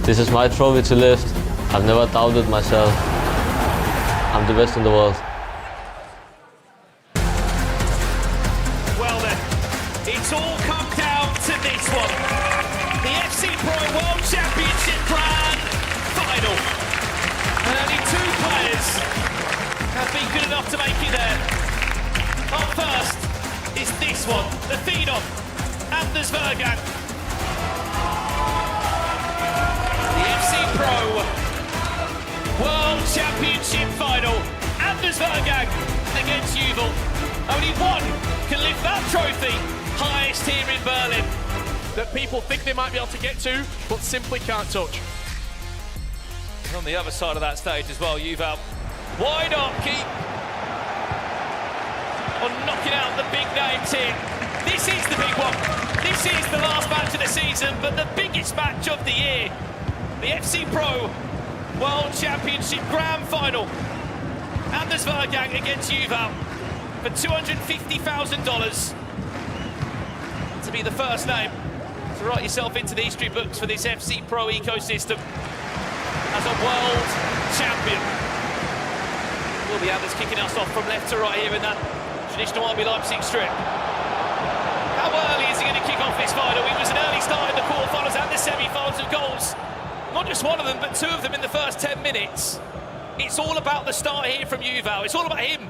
This is my trophy to lift. I've never doubted myself. I'm the best in the world. Well then, it's all come down to this one. The FC Pro World Championship Grand Final. And only two players have been good enough to make it there. Up first is this one, the phenom, Anders Vejrgang. The FC Pro World Championship Final. Anders Vejrgang against Yuval. Only one can lift that trophy, highest here in Berlin. That people think they might be able to get to, but simply can't touch. And on the other side of that stage as well, Yuval, wide up keep on knocking out the big names here. This is the big one. This is the last match of the season, but the biggest match of the year. The FC Pro World Championship Grand Final. Anders Vejrgang against Yuval for $250,000 to be the first name to write yourself into the history books for this FC Pro ecosystem as a world champion. Will be Anders kicking us off from left to right here in that traditional RB Leipzig strip. How early is he going to kick off this final? It was an early start in the quarterfinals and the semi-finals of goals. Not just one of them, but two of them in the first 10 minutes. It's all about the start here from Yuval. It's all about him.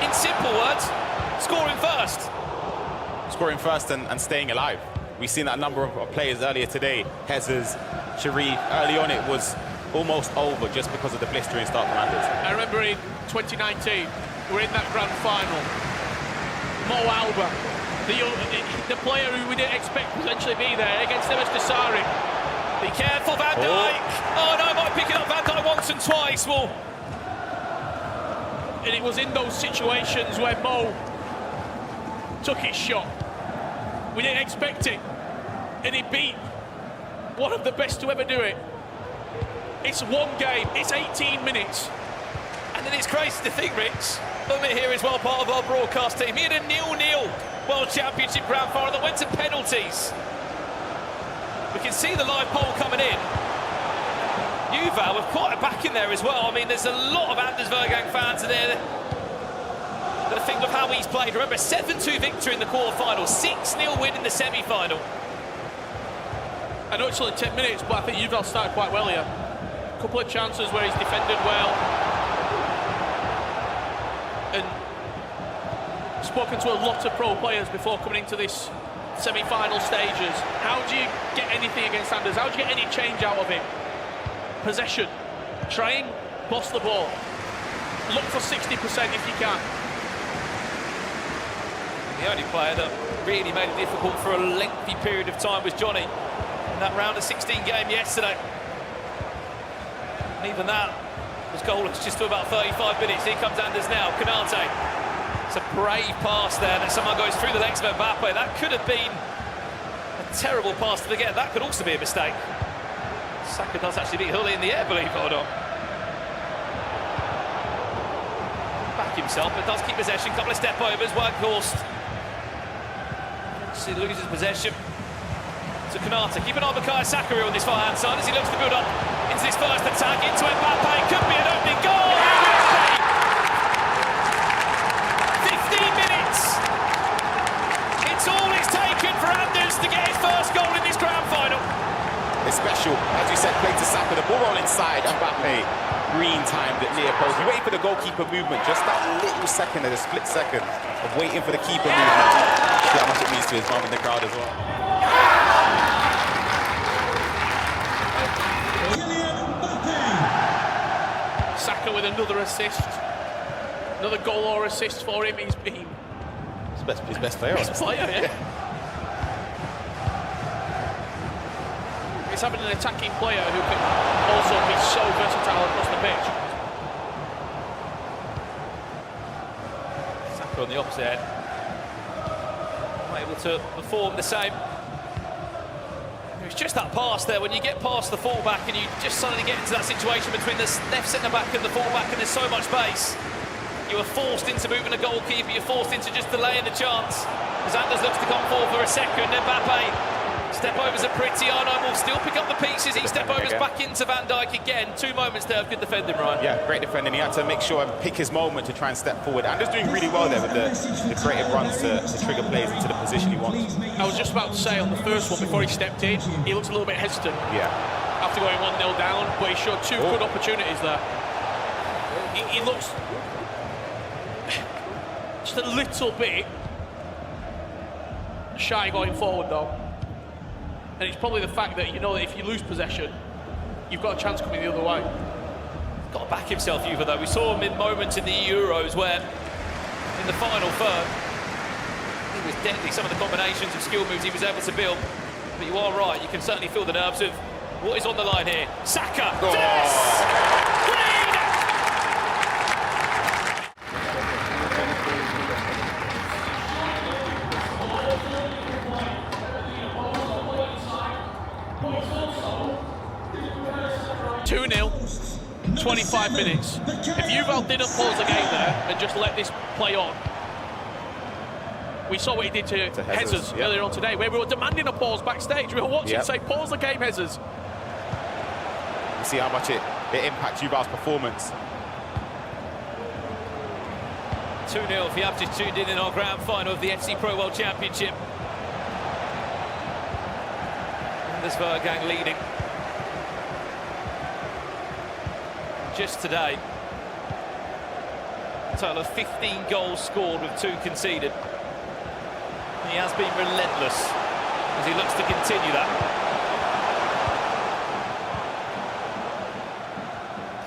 In simple words, scoring first. Scoring first and staying alive. We've seen that number of players earlier today. Hezes, Sharif, early on it was almost over just because of the blistering start from Anders. I remember in 2019, we're in that grand final. Mo Alba, the player who we didn't expect to potentially be there against Emerson Desari. Be careful, Van Dijk. Oh no, might pick it up Van Dijk once and twice. Well, and it was in those situations where Mo took his shot. We didn't expect it, and he beat one of the best to ever do it. It's one game, it's 18 minutes. And then it's crazy to think, Rich, Umit here is well part of our broadcast team. He had a 0-0 World Championship Grand Final that went to penalties. We can see the live poll coming in. Yuval with quite a back in there as well. I mean, there's a lot of Anders Vejrgang fans in there that think of how he's played. Remember, 7-2 victory in the quarter-final, 6-0 win in the semi-final. I know it's only 10 minutes, but I think Yuval started quite well here. A couple of chances where he's defended well. And spoken to a lot of pro players before coming into this semi-final stages. How do you get anything against Anders? How do you get any change out of him? Possession. Try and boss the ball. Look for 60% if you can. The only player that really made it difficult for a lengthy period of time was Johnny in that round of 16 game yesterday. And even that was goalless just to about 35 minutes. Here comes Anders now, Konate. It's a brave pass there that someone goes through the legs of Mbappe. That could have been a terrible pass to forget. That could also be a mistake. Saka does actually beat Hully in the air, believe it or not. Back himself, but does keep possession. Couple of step overs, Weghorst. He loses possession to Konate. Keep an eye on Bukayo Saka on this far-hand side as he looks to build up into this first attack, into Mbappe. Could be an opening goal! 15 minutes! It's all it's taken for Anders to get his first goal in this grand final. It's special, as you said, played to Saka, the ball roll inside, Mbappe green timed it near post. He waited for the goalkeeper movement, just that little second, a split second of waiting for the keeper movement. See how much it means to his mum in the crowd as well. Saka with another assist, another goal or assist for him. He's been his best player. Best player, yeah. It's having an attacking player who can also be so versatile across the pitch. Saka on the opposite end, not able to perform the same. It's just that pass there, when you get past the fullback and you just suddenly get into that situation between the left centre-back and the fullback and there's so much space. You are forced into moving a goalkeeper, you're forced into just delaying the chance. As Anders looks to come forward for a second, Mbappe Step-overs are pretty. Arno will still pick up the pieces. He step-overs back into Van Dijk again. 2 moments there of good defending, Ryan. Yeah, great defending. He had to make sure and pick his moment to try and step forward. Anders doing really well there with the creative runs to trigger plays into the position he wants. I was just about to say on the first one, before he stepped in, he looked a little bit hesitant. Yeah. After going 1-0 down, but he showed 2 good opportunities there. He looks just a little bit shy going forward though. And it's probably the fact that you know that if you lose possession, you've got a chance coming the other way. Got to back himself, Yuval, though. We saw him in moments in the Euros where, in the final third, he was deadly. Some of the combinations of skill moves he was able to build. But you are right, you can certainly feel the nerves of what is on the line here. Saka! Oh. Yes! 2-0, 25 minutes. If Yuval didn't pause the game there and just let this play on, we saw what he did to Jesus earlier on today, where we were demanding a pause backstage. We were watching say, pause the game, Jesus. You see how much it impacts Yuval's performance. 2-0 if you have just tuned in our grand final of the FC Pro World Championship. Anders Vejrgang leading. Just today, a total of 15 goals scored with 2 conceded. He has been relentless as he looks to continue that.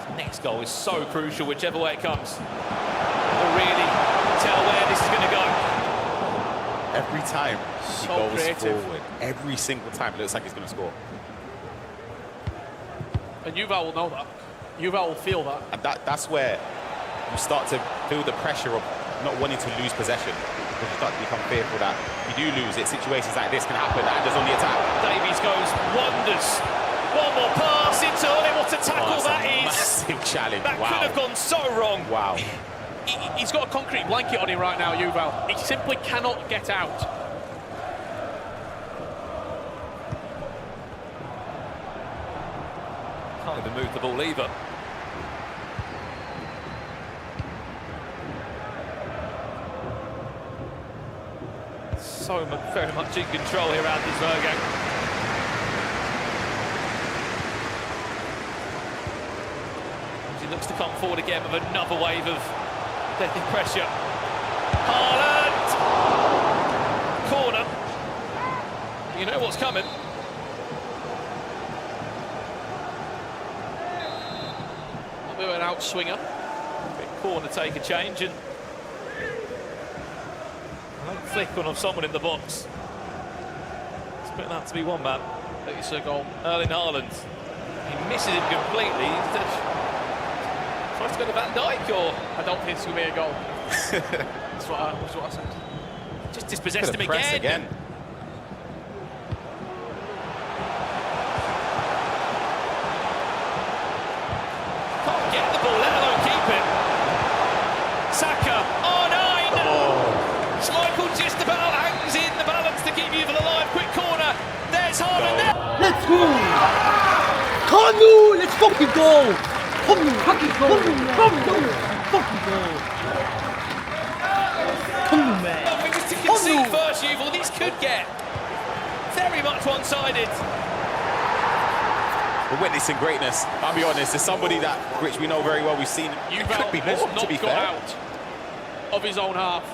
His next goal is so crucial, whichever way it comes. We'll really tell where this is going to go. Every time he goes creative. forward, every single time it looks like he's going to score. And Yuval will know that. Yuval will feel that. And that's where you start to feel the pressure of not wanting to lose possession. Because you start to become fearful that if you do lose it, situations like this can happen. Anders on the attack. Davies goes wonders. One more pass into it. What a tackle that is. Massive challenge. That wow. could have gone so wrong. Wow. He's got a concrete blanket on him right now, Yuval. He simply cannot get out. Can't even move the ball either. So very much in control here, Anders Vejrgang. He looks to come forward again with another wave of deadly pressure. Haaland! Corner. You know what's coming. A bit of an outswinger. Corner take a change and flick on of someone in the box. Expect that to be one man. I think it's a goal. Erling Haaland. He misses him completely. He tries to go to Van Dijk, or I don't think it's going to be a goal. that's what I said. Just dispossessed him Press again. Can't get the ball, let alone keep it. Saka, R9. Schmeichel just about hangs in the balance to keep Yuval alive. Quick corner. There's Haaland there. Let's go! Come on, let's fucking go! Come on, fucking go! Come on, fucking go! Come on, man! Nothing was to concede first, Yuval. These could get very much one-sided. We're witnessing greatness. I'll be honest, there's somebody that, which we know very well, we've seen. Yuval could be has more, not to be got fair. out of his own half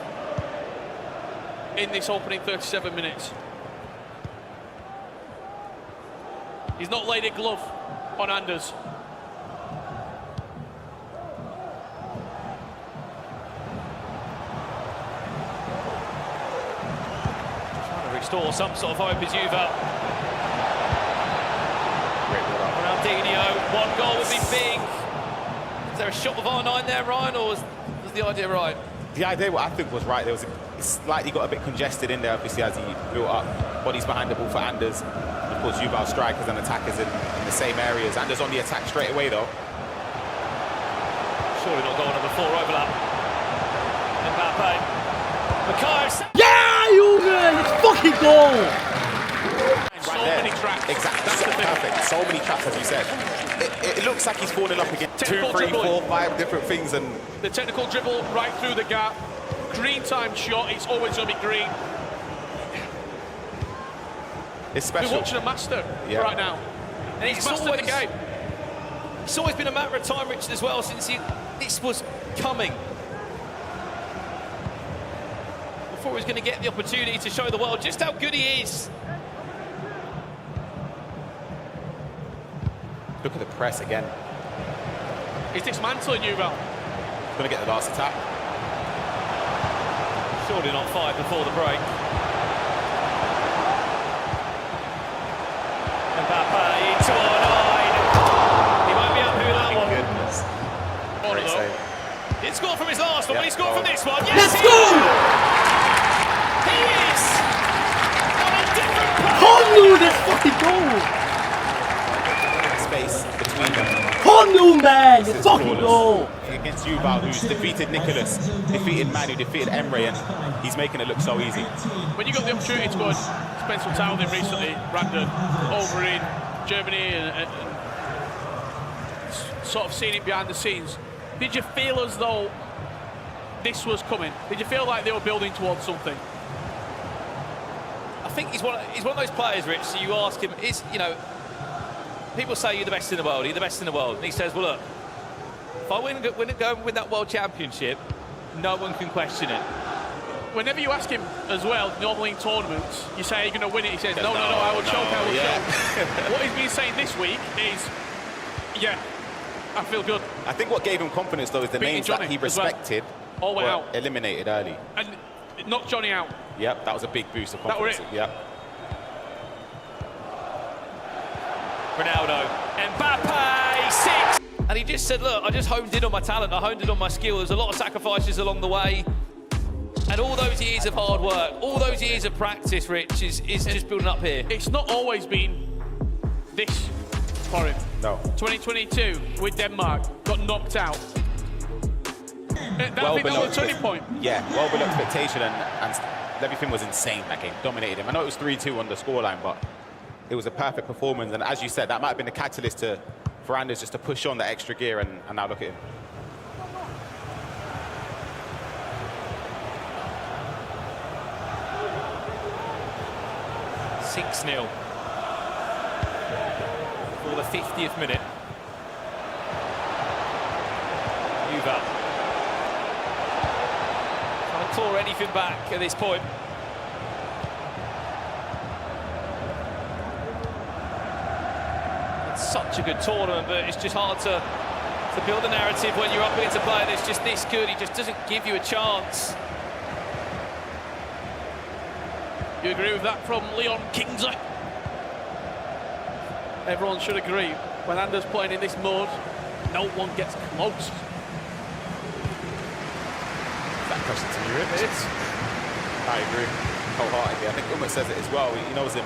in this opening 37 minutes. He's not laid a glove on Anders. Trying to restore some sort of hope is Yuval. Ronaldinho, one goal would be big. Is there a shot of R9 there, Ryan, or was the idea right? The idea, what I think was right, it slightly got a bit congested in there, obviously, as he built up. Bodies behind the ball for Anders. Of course, Yuval strikers and attackers in the same areas. Anders on the attack straight away, though. Surely not goal number 4 overlap. Mbappe. Makai. Yeah, Junge! Let's fucking go! So Exactly. That's So the thing. perfect. So many traps, as you said. It looks like he's falling up against 2, Technical 3, dribbling. 4, 5 different things, and The technical dribble right through the gap. Green time shot, it's always going to be green. it's We're special. watching a master Yeah. right now. And He's mastered the game. It's always been a matter of time, Richard, as well, since this was coming. Before he was going to get the opportunity to show the world just how good he is. Look at the press again. He's dismantling Yuval. Going to get the last attack. Surely not 5 before the break. Mbappe into R9. He won't be up with that one. Goodness. Great though. save. He didn't score from his last one, Yeah. but he scored from this one. Yes, Let's he go! is! He is on a different planet. Konu, let's fucking go! Space between them. Konu, man, let's This is fucking flawless. go! Against Yuval, who's defeated Nicholas, defeated Manu, defeated Emre, and he's making it look so easy. When you got the opportunity to go and spend some time with him recently, Brandon, over in Germany and sort of seeing it behind the scenes, did you feel as though this was coming? Did you feel like they were building towards something? I think he's one of those players, Rich, so you ask him, people say you're the best in the world, you're the best in the world, and he says, well, look, if I go and win that World Championship, no one can question it. Whenever you ask him as well, normally in tournaments, you say, are you going to win it? He says, no, I will choke, I will choke. What he's been saying this week is, yeah, I feel good. I think what gave him confidence, though, is the Beating names that Johnny he as well. respected All way were out. eliminated early. And knocked Johnny out. Yep, that was a big boost of That were confidence. it. Yep. Ronaldo, Mbappe, 6! And he just said, look, I just honed in on my talent, I honed in on my skill, there's a lot of sacrifices along the way. And all those years of hard work, all those years of practice, Rich, is just building up here. It's not always been this for him. No. 2022 with Denmark, got knocked out. I think that was a turning point. Yeah, well below expectation, and everything was insane that game. Dominated him. I know it was 3-2 on the scoreline, but it was a perfect performance. And as you said, that might have been the catalyst for Anders just to push on that extra gear, and now look at him. $6-0 for the 50th minute. Yuval trying to claw anything back at this point. It's such a good tournament, but it's just hard to build a narrative when you're up against a player that's just this good. He just doesn't give you a chance. You agree with that from Leon Kingsley? Everyone should agree. When Anders playing in this mode, no one gets close. That question to you, Rich. I agree wholeheartedly. I think Umut says it as well. He knows him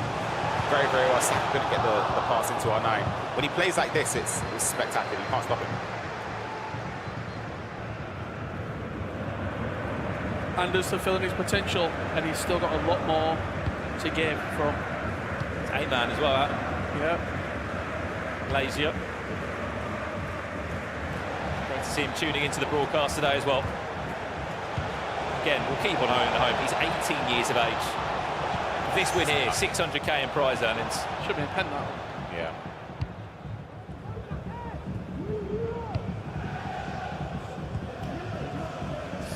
very, very well. Saka couldn't get the pass into R9. When he plays like this, it's spectacular. You can't stop him. Anders fulfilling his potential, and he's still got a lot more to give from. It's 8-man as well, Yeah. lazy up. Great to see him tuning into the broadcast today as well. Again, we'll keep on owning the home. He's 18 years of age. This win here, 600k in prize earnings. Should be a pen that. Yeah.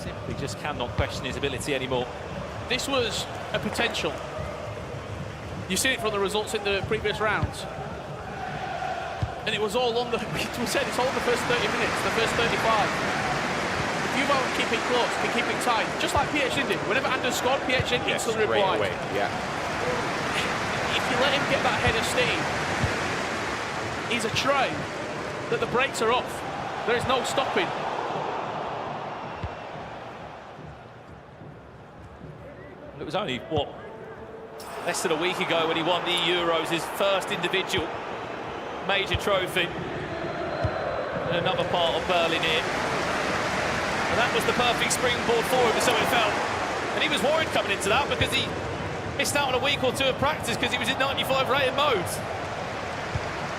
Simply just cannot question his ability anymore. This was a potential. You see it from the results in the previous rounds. And it was all on the, we said it's all in the first 30 minutes, the first 35. If Yuval can keep it close, can keep it tight, just like PH did. Whenever Anders scored, PH instantly Straight replied. away. Yeah. If you let him get that head of steam, he's a train that the brakes are off. There is no stopping. It was only, what, less than a week ago when he won the Euros, his first individual major trophy in another part of Berlin here. And that was the perfect springboard for him, so it felt. And he was worried coming into that because he missed out on a week or two of practice because he was in 95 rated mode.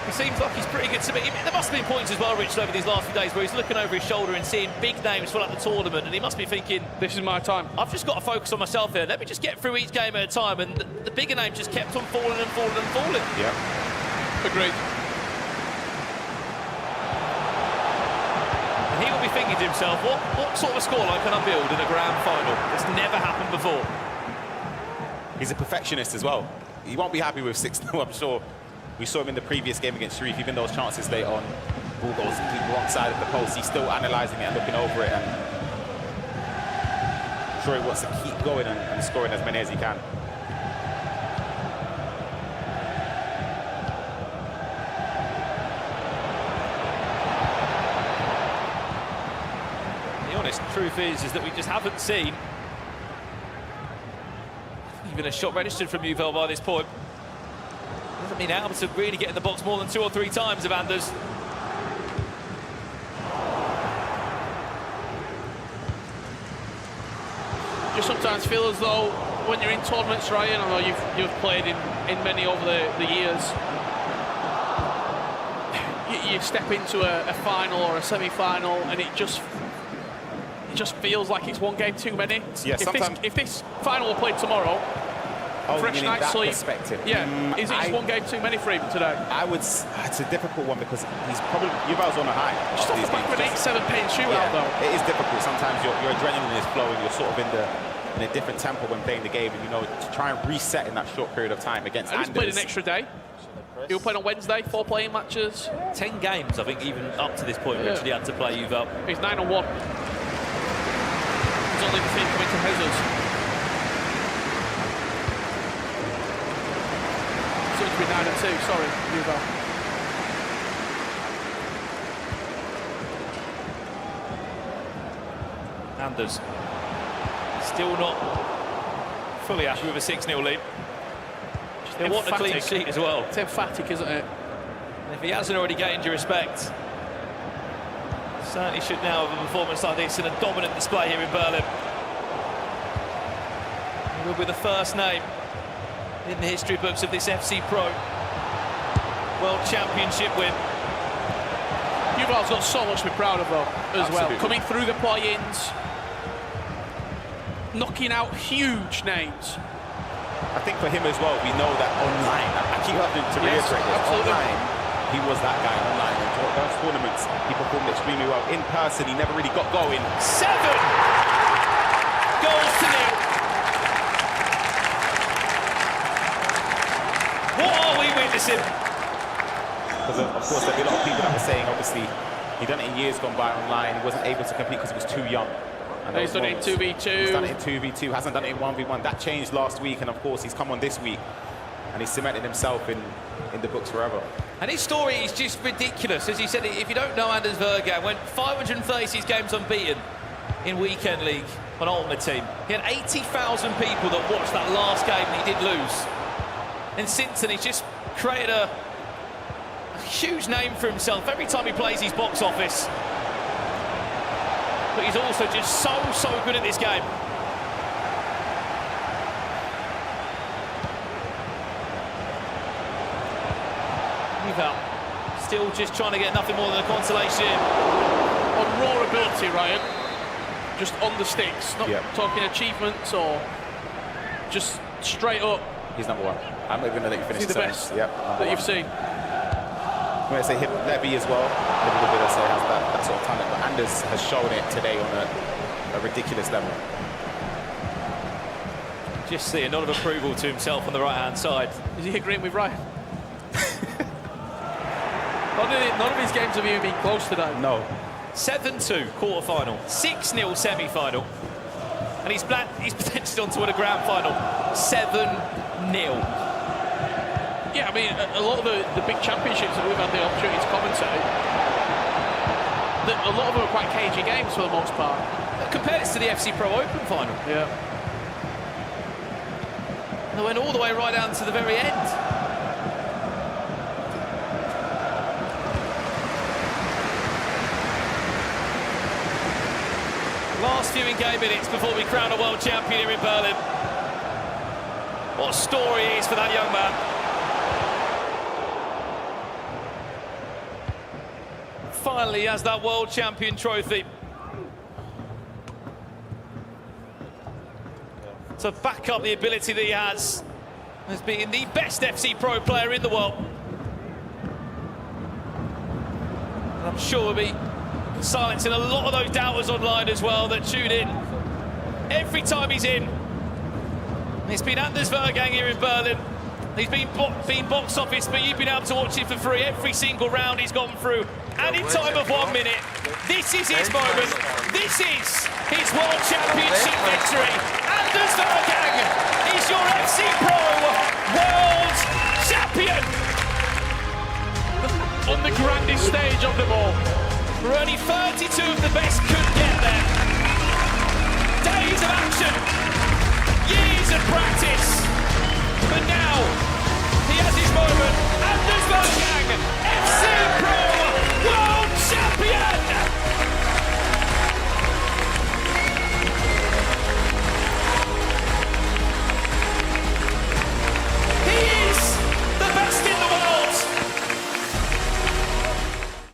He seems like he's pretty good to me. There must have been points as well, Richard, over these last few days where he's looking over his shoulder and seeing big names fill up the tournament, and he must be thinking, this is my time. I've just got to focus on myself here. Let me just get through each game at a time, and the bigger names just kept on falling and falling and falling. Yeah. Agreed. And he will be thinking to himself, what sort of scoreline can I build in a grand final? It's never happened before. He's a perfectionist as well. He won't be happy with 6-0, I'm sure. We saw him in the previous game against Sharif, even those chances late on. Ball goes to the wrong side of the post. He's still analysing it and looking over it. And I'm sure he wants to keep going and scoring as many as he can. The honest truth is that we just haven't seen even a shot registered from Yuval by this point. Hasn't been able to really get in the box more than 2 or 3 times of Anders. Just sometimes feel as though when you're in tournaments, Ryan, I know you've played in many over the years, you step into a final or a semi-final and it just feels like it's one game too many. Yeah, if this final were played tomorrow, fresh night's sleep. Perspective. Yeah, is it just one game too many for him today? It's a difficult one because Yuval's on a high. Just off the back of an 8-7 pain shootout, though. It is difficult. Sometimes your adrenaline is flowing. You're sort of in a different tempo when playing the game, and to try and reset in that short period of time against And Anders. he's played an extra day. He was playing on Wednesday, 4 playing matches. 10 games, I think, even up to this point, Richard, he had to play Yuval. He's 9-1. He's only been coming to Jesus. Soon to be 9-2, sorry, Yuval. Anders still not fully happy with a 6-0 lead. They want a clean sheet as well. It's emphatic, isn't it? And if he hasn't already gained your respect, certainly should now have a performance like this and a dominant display here in Berlin. He will be the first name in the history books of this FC Pro World Championship win. Yuval's got so much to be proud of, though, as Absolutely. well. Coming through the play-ins, knocking out huge names. I think for him as well, we know that online, I keep having to reiterate this, absolutely. online, he was that guy online. In those tournaments, he performed extremely well. In person, he never really got going. 7 goals to nil. What are we witnessing? Because of course, there'll be a lot of people that were saying, obviously, he'd done it in years gone by online. He wasn't able to compete because he was too young. And He's done it in 2v2. He's done it in 2v2, hasn't done it in 1v1. That changed last week, and of course, he's come on this week, and he's cemented himself in the books forever. And his story is just ridiculous. As he said, if you don't know Anders Vejrgang, went 536 games unbeaten in Weekend League on Ultimate Team. He had 80,000 people that watched that last game that he did lose. And since then, he's just created a huge name for himself every time he plays his box office. But he's also just so good at this game. Yuval still just trying to get nothing more than a consolation. On raw ability, Ryan, just on the sticks, not talking achievements or just straight up. He's number one. I'm not even going to let you finish He's the best that you've seen. I'm going to say Levy as well. A little bit, I say, has that sort of talent. But Anders has shown it today on a ridiculous level. Just see a nod of approval to himself on the right-hand side. Is he agreeing with Ryan? None of his games have even been close today. No. 7-2 quarter-final, 6-0 semi-final. And he's potentially on to win a grand final. 7-0. Yeah, I mean, a lot of the big championships that we've had the opportunity to commentate, a lot of them are quite cagey games for the most part. Compare this to the FC Pro Open final. Yeah. And they went all the way right down to the very end. Last few in-game minutes before we crown a world champion here in Berlin. What a story it is for that young man. Finally, he has that world champion trophy. To back up the ability that he has as being the best FC Pro player in the world. And I'm sure we'll be silencing a lot of those doubters online as well that tune in every time he's in. It's been Anders Vejrgang here in Berlin. He's been box office, but you've been able to watch him for free every single round he's gone through. And in time of 1 minute, this is his moment. This is his World Championship victory. Anders Vejrgang is your FC Pro World Champion. On the grandest stage of them all. Where only 32 of the best could get there. Days of action, years of practice, but now he has his moment.